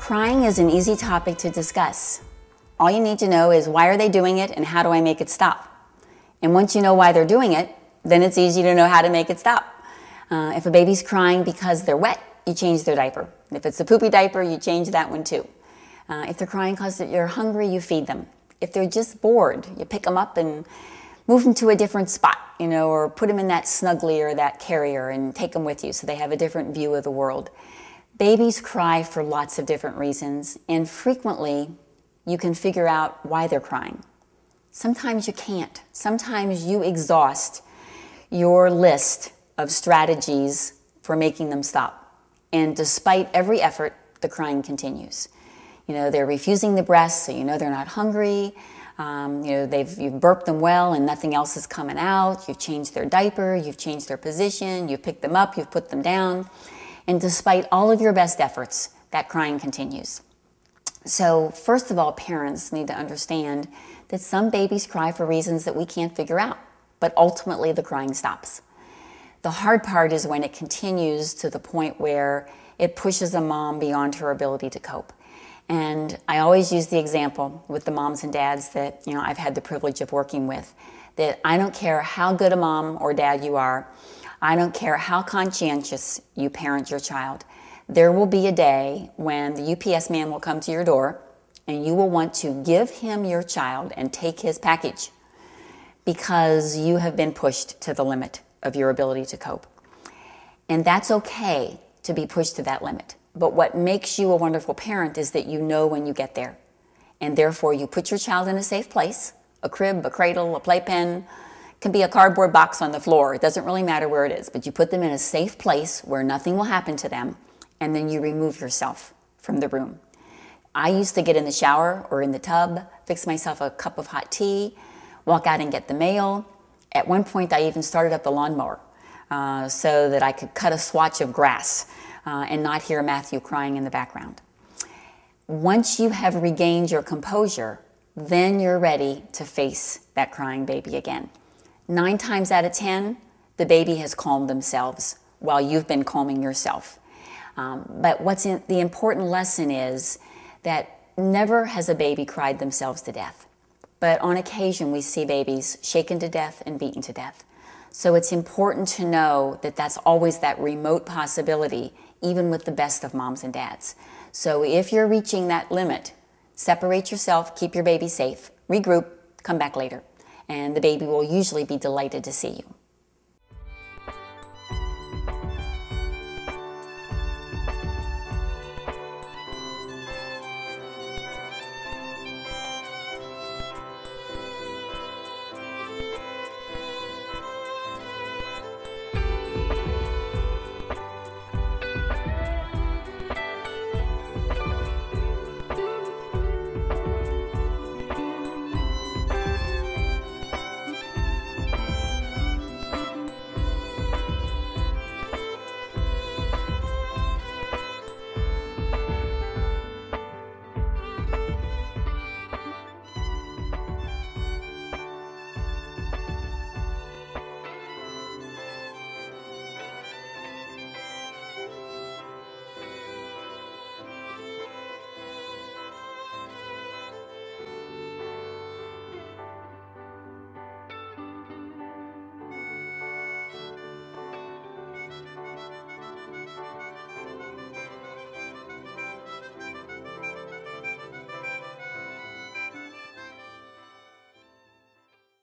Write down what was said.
Crying is an easy topic to discuss. All you need to know is why are they doing it and how do I make it stop? And once you know why they're doing it, then it's easy to know how to make it stop. If a baby's crying because they're wet, you change their diaper. If it's a poopy diaper, you change that one too. If they're crying because you're hungry, you feed them. If they're just bored, you pick them up and move them to a different spot, or put them in that snuggly or that carrier and take them with you so they have a different view of the world. Babies cry for lots of different reasons, and frequently you can figure out why they're crying. Sometimes you can't. Sometimes you exhaust your list of strategies for making them stop. And despite every effort, the crying continues. They're refusing the breast, so they're not hungry. You've burped them well and nothing else is coming out. You've changed their diaper, you've changed their position, you've picked them up, you've put them down. And despite all of your best efforts, that crying continues. So first of all, parents need to understand that some babies cry for reasons that we can't figure out, but ultimately the crying stops. The hard part is when it continues to the point where it pushes a mom beyond her ability to cope. And I always use the example with the moms and dads that I've had the privilege of working with, that I don't care how good a mom or dad you are, I don't care how conscientious you parent your child, there will be a day when the UPS man will come to your door and you will want to give him your child and take his package because you have been pushed to the limit of your ability to cope. And that's okay to be pushed to that limit. But what makes you a wonderful parent is that you know when you get there. And therefore you put your child in a safe place, a crib, a cradle, a playpen, can be a cardboard box on the floor. It doesn't really matter where it is, but you put them in a safe place where nothing will happen to them, and then you remove yourself from the room. I used to get in the shower or in the tub, fix myself a cup of hot tea, walk out and get the mail. At one point, I even started up the lawnmower so that I could cut a swatch of grass and not hear Matthew crying in the background. Once you have regained your composure, then you're ready to face that crying baby again. 9 times out of 10, the baby has calmed themselves while you've been calming yourself. But the important lesson is that never has a baby cried themselves to death. But on occasion, we see babies shaken to death and beaten to death. So it's important to know that that's always that remote possibility, even with the best of moms and dads. So if you're reaching that limit, separate yourself, keep your baby safe, regroup, come back later. And the baby will usually be delighted to see you.